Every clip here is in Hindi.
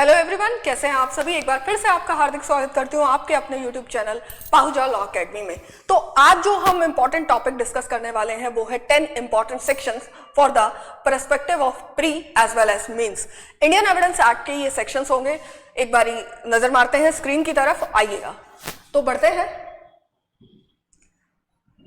हेलो एवरीवन, कैसे हैं आप सभी। एक बार फिर से आपका हार्दिक स्वागत करती हूँ आपके अपने YouTube channel Pahuja law academy में। तो आज जो हम इम्पोर्टेंट टॉपिक डिस्कस करने वाले हैं वो है 10 important sections for the perspective of pre as well as mains. Indian evidence act के ये सेक्शंस होंगे। एक बारी नजर मारते हैं स्क्रीन की तरफ, आइएगा तो बढ़ते हैं।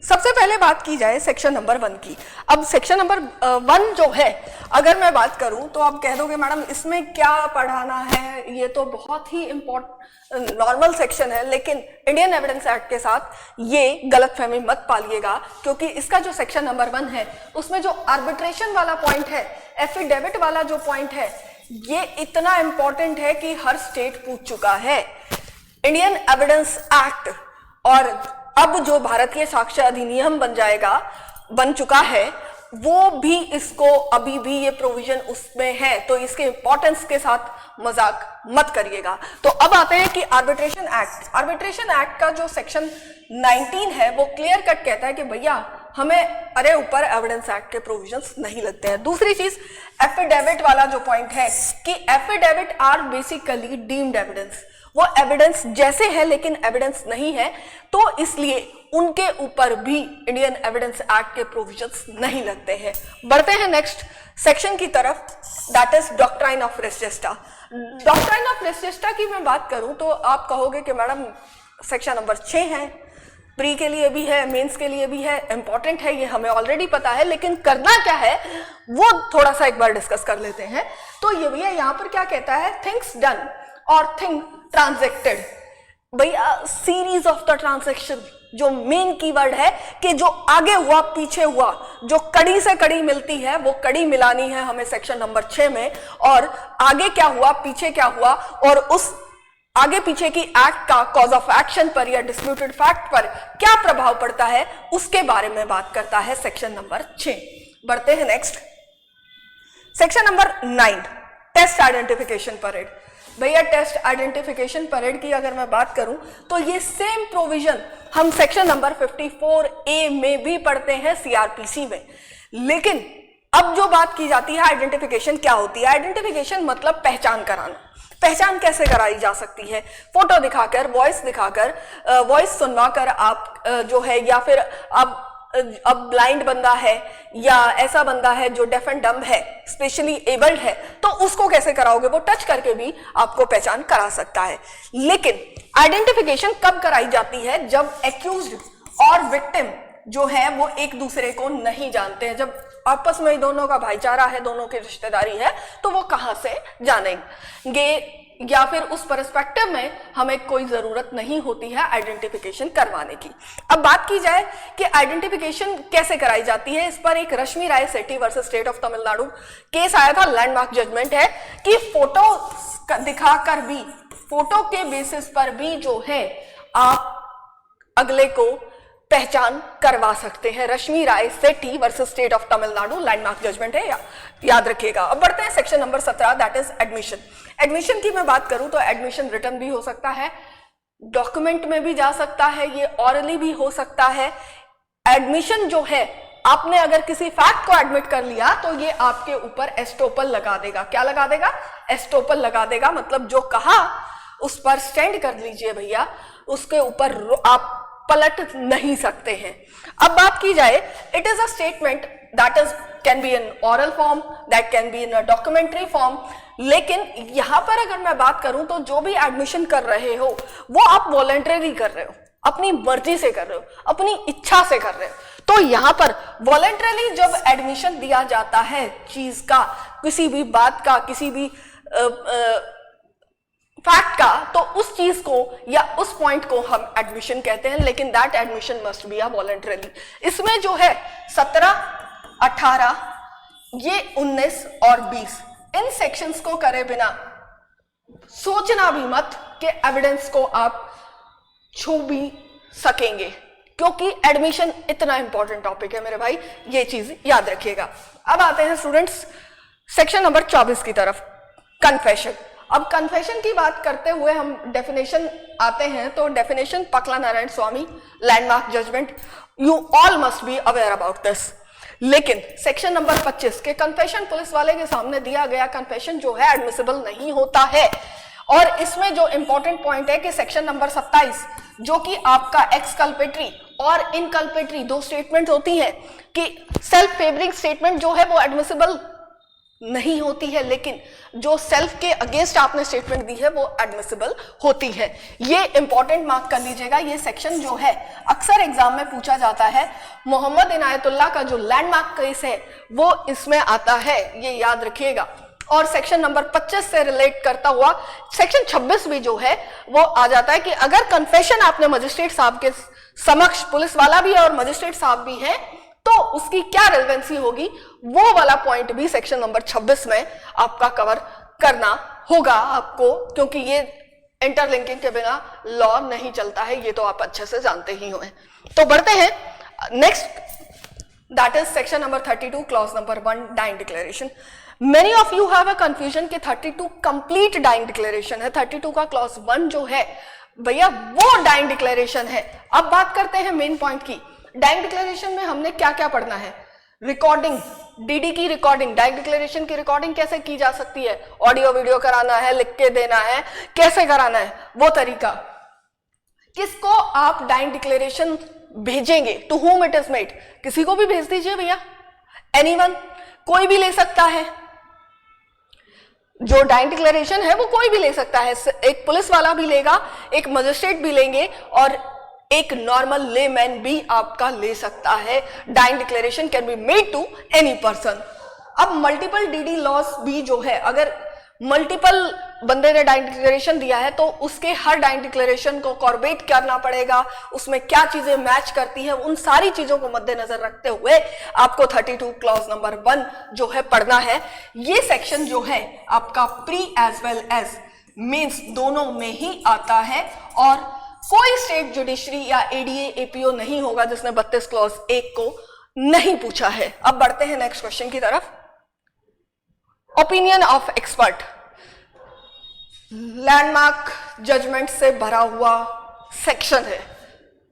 सबसे पहले बात की जाए सेक्शन नंबर 1 की। अब सेक्शन नंबर 1 जो है, अगर मैं बात करूं तो आप कह दोगे मैडम इसमें क्या पढ़ाना है, ये तो बहुत ही इम्पोर्टेंट नॉर्मल सेक्शन है। लेकिन इंडियन एविडेंस एक्ट के साथ ये गलतफहमी मत पालिएगा, क्योंकि इसका जो सेक्शन नंबर 1 है उसमें जो आर्बिट्रेशन वाला पॉइंट है, एफिडेविट वाला जो पॉइंट है, ये इतना इंपॉर्टेंट है कि हर स्टेट पूछ चुका है। इंडियन एविडेंस एक्ट और अब जो भारतीय साक्ष्य अधिनियम बन चुका है, वो भी इसको अभी भी ये प्रोविजन उसमें है, तो इसके इंपॉर्टेंस के साथ मजाक मत करिएगा। तो अब आते हैं कि आर्बिट्रेशन एक्ट का जो सेक्शन 19 है वो क्लियर कट कहता है कि भैया हमें ऊपर एविडेंस एक्ट के प्रोविजंस नहीं लगते हैं। दूसरी चीज एफिडेविट वाला जो पॉइंट है कि affidavit are basically deemed evidence, वो एविडेंस जैसे है लेकिन एविडेंस नहीं है, तो इसलिए उनके ऊपर भी इंडियन एविडेंस एक्ट के प्रोविजंस नहीं लगते हैं। बढ़ते हैं नेक्स्ट सेक्शन की तरफ, that is doctrine of res gestae. Doctrine of res gestae की मैं बात करूं तो आप कहोगे कि मैडम सेक्शन नंबर 6 है, प्री के लिए भी है, मेंस के लिए भी है, इंपॉर्टेंट है, ये हमें ऑलरेडी पता है, लेकिन करना क्या है वो थोड़ा सा एक बार डिस्कस कर लेते हैं। तो ये भैया यहाँ पर क्या कहता है, थिंग्स डन और थिंग ट्रांजेक्टेड। भैया सीरीज ऑफ द ट्रांजेक्शन, जो मेन कीवर्ड है कि जो आगे हुआ पीछे हुआ, जो कड़ी से कड़ी मिलती है वो कड़ी मिलानी है हमें सेक्शन नंबर 6 में। और आगे क्या हुआ पीछे क्या हुआ और उस आगे पीछे की एक्ट का कॉज ऑफ एक्शन पर या डिस्प्यूटेड फैक्ट पर क्या प्रभाव पड़ता है उसके बारे में बात करता है सेक्शन नंबर 6। बढ़ते हैं next section number 9, test identification parade. भैया टेस्ट आइडेंटिफिकेशन परेड की अगर मैं बात करूं तो ये सेम प्रोविजन हम सेक्शन नंबर 54A में भी पढ़ते हैं सीआरपीसी में। लेकिन अब जो बात की जाती है आइडेंटिफिकेशन क्या होती है, आइडेंटिफिकेशन मतलब पहचान कराना। पहचान कैसे कराई जा सकती है, फोटो दिखाकर, वॉइस दिखाकर, वॉइस सुनवाकर आप जो है, या फिर अब ब्लाइंड बंदा है या ऐसा बंदा है जो डेफ एंड डम्ब है, स्पेशली एबल्ड है, तो उसको कैसे कराओगे, वो टच करके भी आपको पहचान करा सकता है। लेकिन आइडेंटिफिकेशन कब कराई जाती है, जब एक्यूज्ड और विक्टिम जो है वो एक दूसरे को नहीं जानते हैं, जब आपस में दोनों का भाईचारा है, दोनों की रिश्तेदारी है, तो वो कहां से जानेंगे, या फिर उस पर्सपेक्टिव में हमें कोई जरूरत नहीं होती है आइडेंटिफिकेशन करवाने की। अब बात की जाए कि आइडेंटिफिकेशन कैसे कराई जाती है, इस पर एक Rashmi Rai Sethi versus state of Tamil Nadu case आया था, लैंडमार्क जजमेंट है कि फोटो दिखाकर भी, फोटो के बेसिस पर भी जो है आप अगले को पहचान करवा सकते हैं। Rashmi Rai Sethi versus state of Tamil Nadu, landmark judgement है, याद रखिएगा। अब बढ़ते हैं section number 17, that is admission. Admission की मैं बात करूं तो एडमिशन रिटर्न भी हो सकता है, डॉक्यूमेंट में भी जा सकता है, ये ऑरली भी हो सकता है। एडमिशन जो है, आपने अगर किसी फैक्ट को एडमिट कर लिया तो ये आपके ऊपर एस्टोपल लगा देगा। क्या लगा देगा? एस्टोपल लगा देगा, मतलब जो कहा उस पर स्टैंड कर लीजिए भैया, उसके ऊपर आप पलट नहीं सकते हैं। अब बात की जाए, it is a statement that is can be in oral form, that can be in a documentary form. लेकिन यहां पर अगर मैं बात करूं तो जो भी एडमिशन कर रहे हो वो आप वॉलंटरी कर रहे हो, अपनी मर्जी से कर रहे हो, अपनी इच्छा से कर रहे हो। तो यहां पर वॉलंटरली जब एडमिशन दिया जाता है चीज का, किसी भी बात का, किसी भी फैक्ट का, तो उस चीज को या उस पॉइंट को हम एडमिशन कहते हैं। लेकिन that admission must be a voluntarily. इसमें जो है 17, 18, ये 19 और 20 इन सेक्शंस को करे बिना सोचना भी मत कि एविडेंस को आप छू भी सकेंगे, क्योंकि एडमिशन इतना इंपॉर्टेंट टॉपिक है मेरे भाई, ये चीज याद रखिएगा। अब आते हैं स्टूडेंट्स सेक्शन नंबर 24 की तरफ, कन्फेशन। अब कन्फेशन की बात करते हुए हम डेफिनेशन आते हैं, तो definition Pakala Narayana Swami, landmark judgement, you all must be aware about this. लेकिन सेक्शन नंबर 25 के कन्फेशन पुलिस वाले के सामने दिया गया कन्फेशन जो है एडमिसिबल नहीं होता है। और इसमें जो इंपॉर्टेंट पॉइंट है कि सेक्शन नंबर 27 जो कि आपका एक्सकल्पेटरी और इनकल्पेटरी दो स्टेटमेंट होती हैं कि सेल्फ फेवरिंग स्टेटमेंट जो है वो एडमिसिबल नहीं होती है, लेकिन जो सेल्फ के अगेंस्ट आपने स्टेटमेंट दी है वो एडमिसिबल होती है। ये इंपॉर्टेंट मार्क कर लीजिएगा। ये सेक्शन जो है अक्सर एग्जाम में पूछा जाता है। मोहम्मद इनायतुल्लाह का जो लैंडमार्क केस है वो इसमें आता है, ये याद रखिएगा। और सेक्शन नंबर 25 से रिलेट करता हुआ सेक्शन 26 भी जो है वो आ जाता है कि अगर कन्फेशन आपने मजिस्ट्रेट साहब के समक्ष, पुलिस वाला भी है और मजिस्ट्रेट साहब भी हैं, तो उसकी क्या रेलेवेंसी होगी, वो वाला पॉइंट भी सेक्शन नंबर 26 में आपका कवर करना होगा आपको, क्योंकि ये इंटरलिंकिंग के बिना लॉ नहीं चलता है, ये तो आप अच्छे से जानते ही हो। तो बढ़ते हैं next, that is section number 32 clause number 1 dying declaration. Many of you have a confusion कि 32 कंप्लीट डाइंग डिक्लेरेशन है। 32 का क्लॉज 1 जो है भैया वो डाइंग डिक्लेरेशन है। अब बात करते हैं मेन पॉइंट की। डाइंग डिक्लेरेशन में हमने क्या क्या पढ़ना है? रिकॉर्डिंग, डीडी की रिकॉर्डिंग, डाइंग डिक्लेरेशन की रिकॉर्डिंग कैसे की जा सकती है, ऑडियो वीडियो कराना है, लिख के देना है, कैसे कराना है, वो तरीका, किसको आप डाइंग डिक्लेरेशन भेजेंगे, to whom it is made, किसी को भी भेज दीजिए भैया, एनीवन, कोई भी ले सकता है। जो डाइंग डिक्लेरेशन है वो कोई भी ले सकता है, एक पुलिस वाला भी लेगा, एक मजिस्ट्रेट भी लेंगे और एक नॉर्मल लेमैन भी आपका ले सकता है। Dying declaration can be made to any person. अब मल्टीपल डीडी लॉस भी जो है, अगर मल्टीपल बंदे ने डाइंग डिक्लेरेशन दिया है तो उसके हर डाइंग डिक्लेरेशन को कॉर्बेट करना पड़ेगा, उसमें क्या चीजें मैच करती हैं, उन सारी चीजों को मद्देनजर रखते हुए आपको 32 क्लॉज नंबर 1 जो है पढ़ना है। ये सेक्शन जो है आपका pre as well as mains दोनों में ही आता है और कोई स्टेट जुडिशरी या एडीए एपीओ नहीं होगा जिसने 32 क्लॉज 1 को नहीं पूछा है। अब बढ़ते हैं नेक्स्ट क्वेश्चन की तरफ। Opinion of expert, landmark judgement से भरा हुआ सेक्शन है।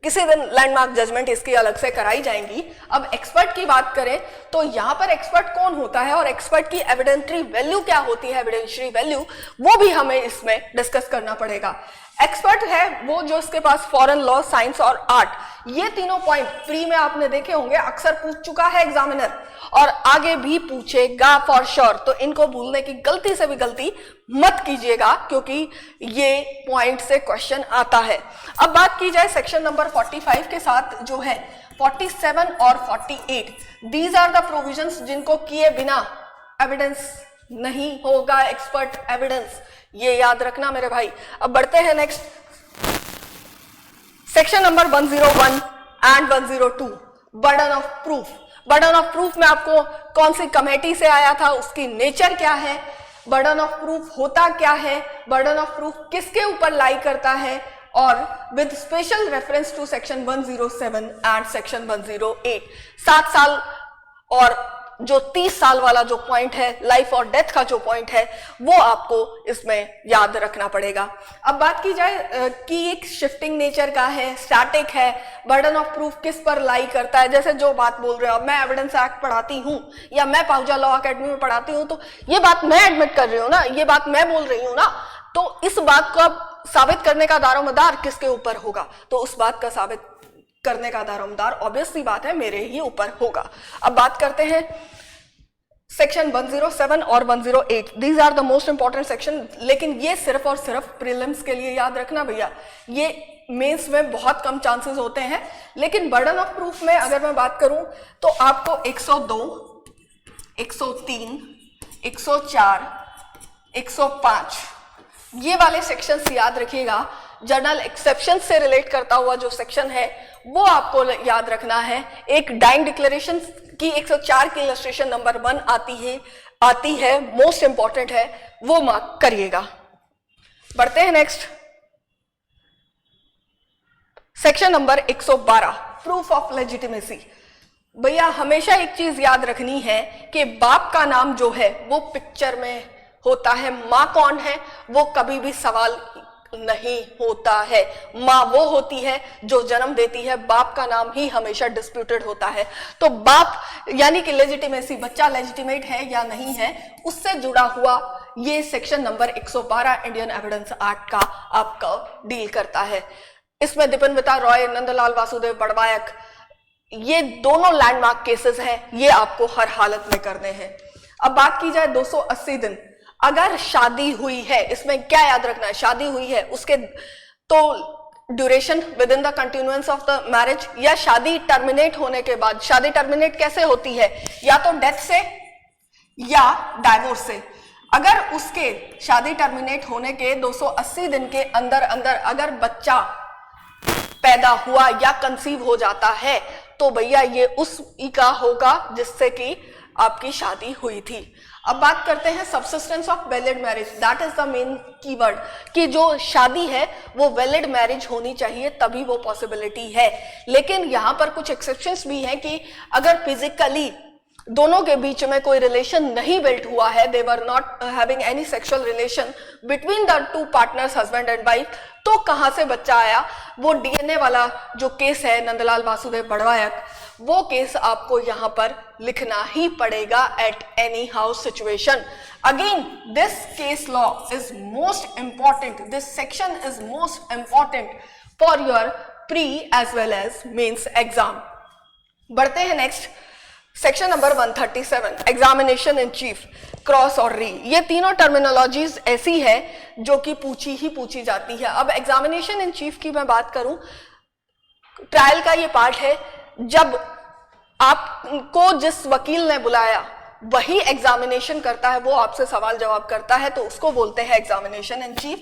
किसी दिन लैंडमार्क जजमेंट इसकी अलग से कराई जाएंगी। अब एक्सपर्ट की बात करें तो यहां पर एक्सपर्ट कौन होता है और एक्सपर्ट की एविडेंटरी वैल्यू क्या होती है, एविडेंशियरी वैल्यू, वो भी हमें इसमें डिस्कस करना पड़ेगा। एक्सपर्ट है वो जो इसके पास फॉरेन लॉ, साइंस और आर्ट, ये तीनों पॉइंट प्री में आपने देखे होंगे, अक्सर पूछ चुका है एग्जामिनर और आगे भी पूछेगा फॉर श्योर। तो इनको भूलने की गलती से भी गलती मत कीजिएगा क्योंकि ये पॉइंट से क्वेश्चन आता है। अब बात की जाए सेक्शन नंबर 45 के साथ जो है 47 और 48, दीज आर द प्रोविजंस जिनको किए बिना एविडेंस नहीं होगा, एक्सपर्ट एविडेंस, ये याद रखना मेरे भाई। अब बढ़ते हैं next, section number 101 and 102, burden of proof. Burden of proof में आपको कौन सी कमेटी से आया था, उसकी नेचर क्या है, बर्डन ऑफ प्रूफ होता क्या है, बर्डन ऑफ प्रूफ किसके ऊपर लाई करता है, और with special reference to section 107 and section 108, 7 साल और जो 30 साल वाला जो पॉइंट है, लाइफ और डेथ का जो पॉइंट है, वो आपको इसमें याद रखना पड़ेगा। अब बात की जाए कि एक शिफ्टिंग नेचर का है, स्टैटिक है, बर्डन ऑफ प्रूफ किस पर लाई करता है, जैसे जो बात बोल रहे हो, अब मैं एविडेंस एक्ट पढ़ाती हूँ या मैं पाहुजा लॉ अकेडमी में पढ़ाती हूँ तो ये बात मैं एडमिट कर रही हूँ ना, ये बात मैं बोल रही हूँ ना, तो इस बात को अब साबित करने का दारोमदार किसके ऊपर होगा, तो उस बात का साबित करने का दारोमदार ऑब्वियसली बात है मेरे ही ऊपर होगा। अब बात करते हैं सेक्शन 107 और 108, these are the most important section, लेकिन ये सिर्फ और सिर्फ प्रीलिम्स के लिए याद रखना भैया, ये मेंस में बहुत कम चांसेस होते हैं। लेकिन बर्डन ऑफ प्रूफ में अगर मैं बात करूं तो आपको 102, 103, 104, 105 ये वाले सेक्शंस याद रखिएगा। जनरल एक्सेप्शन से रिलेट करता हुआ जो सेक्शन है वो आपको याद रखना है। एक डाइंग डिक्लेरेशन की 104 की इलस्ट्रेशन नंबर 1 आती है, मोस्ट इंपॉर्टेंट है, वो मार्क करिएगा। बढ़ते हैं next, section number 112, proof of legitimacy. भैया हमेशा एक चीज याद रखनी है कि बाप का नाम जो है वो पिक्चर में होता है, मां कौन है वो कभी भी सवाल नहीं होता है। माँ वो होती है जो जन्म देती है, बाप का नाम ही हमेशा डिस्प्यूटेड होता है। तो बाप यानी कि लेजिटिमेसी, बच्चा लेजिटिमेट है या नहीं है, उससे जुड़ा हुआ ये section number 112 Indian evidence act का आपका डील करता है। इसमें दीपनविता रॉय, नंदलाल वासुदेव बड़वायक, ये दोनों लैंडमार्क केसेस हैं, ये आपको हर हालत में करने हैं। अब बात की जाए 280 दिन, अगर शादी हुई है, इसमें क्या याद रखना है, शादी हुई है उसके तो duration with in the continuance of the marriage, या शादी टर्मिनेट होने के बाद। शादी टर्मिनेट कैसे होती है, या तो डेथ से या डाइवोर्स से। अगर उसके शादी टर्मिनेट होने के 280 दिन के अंदर अंदर अगर बच्चा पैदा हुआ या कंसीव हो जाता है तो भैया ये उसी का होगा जिससे कि आपकी शादी हुई थी। अब बात करते हैं subsistence of valid marriage, that is the main keyword, कि जो शादी है वो वैलिड मैरिज होनी चाहिए तभी वो पॉसिबिलिटी है। लेकिन यहां पर कुछ एक्सेप्शंस भी हैं कि अगर फिजिकली दोनों के बीच में कोई रिलेशन नहीं बिल्ट हुआ है, they were not having any sexual relation between the two partners husband and wife, तो कहां से बच्चा आया। वो डीएनए वाला जो केस है नंदलाल वासुदेव बड़वायक, वो केस आपको यहां पर लिखना ही पड़ेगा at any house situation. Again this case law is most important, this section is most important for your pre as well as mains exam. बढ़ते हैं next, section number 137, examination in chief, cross और री। ये तीनों टर्मिनोलॉजीज ऐसी है जो कि पूछी जाती है। अब एग्जामिनेशन इन चीफ की मैं बात करूं, ट्रायल का ये पार्ट है, जब आपको जिस वकील ने बुलाया वही एग्जामिनेशन करता है, वो आपसे सवाल जवाब करता है, तो उसको बोलते हैं एग्जामिनेशन इन चीफ।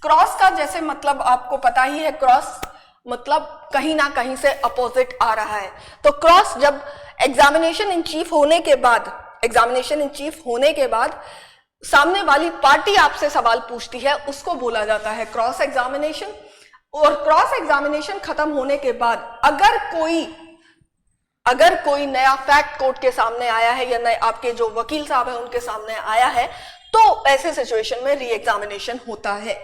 क्रॉस का जैसे मतलब आपको पता ही है, क्रॉस मतलब कहीं ना कहीं से अपोजिट आ रहा है। तो क्रॉस जब एग्जामिनेशन इन चीफ होने के बाद सामने वाली पार्टी आपसे सवाल पूछती है, उसको बोला जाता है क्रॉस एग्जामिनेशन। और क्रॉस एग्जामिनेशन खत्म होने के बाद अगर कोई नया फैक्ट कोर्ट के सामने आया है या नए आपके जो वकील साहब है उनके सामने आया है, तो ऐसे सिचुएशन में री एग्जामिनेशन होता है।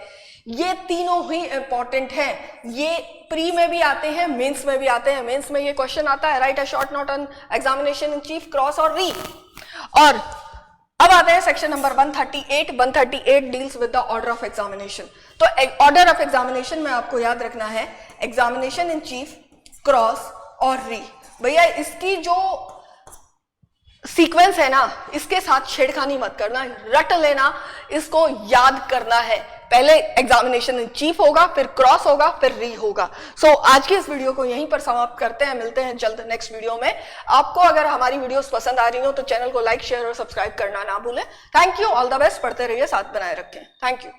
ये तीनों ही इंपॉर्टेंट हैं, ये प्री में भी आते हैं, मेंस में भी आते हैं। मेंस में ये क्वेश्चन आता है, right a short note on examination in chief, cross और री। और अब आते हैं section number 138। 138 deals with the order of examination. तो ऑर्डर ऑफ एग्जामिनेशन में आपको याद रखना है एग्जामिनेशन इन चीफ, क्रॉस और री। भैया इसकी जो सीक्वेंस है ना, इसके साथ छेड़खानी मत करना, रट लेना, इसको याद करना है। पहले एग्जामिनेशन इन चीफ होगा, फिर क्रॉस होगा, फिर री होगा। सो आज की इस वीडियो को यहीं पर समाप्त करते हैं, मिलते हैं जल्द नेक्स्ट वीडियो में। आपको अगर हमारी वीडियोस पसंद आ रही हो तो चैनल को लाइक, शेयर और सब्सक्राइब करना ना भूलें। Thank you, all the best, पढ़ते रहिए, साथ बनाए रखें। Thank you.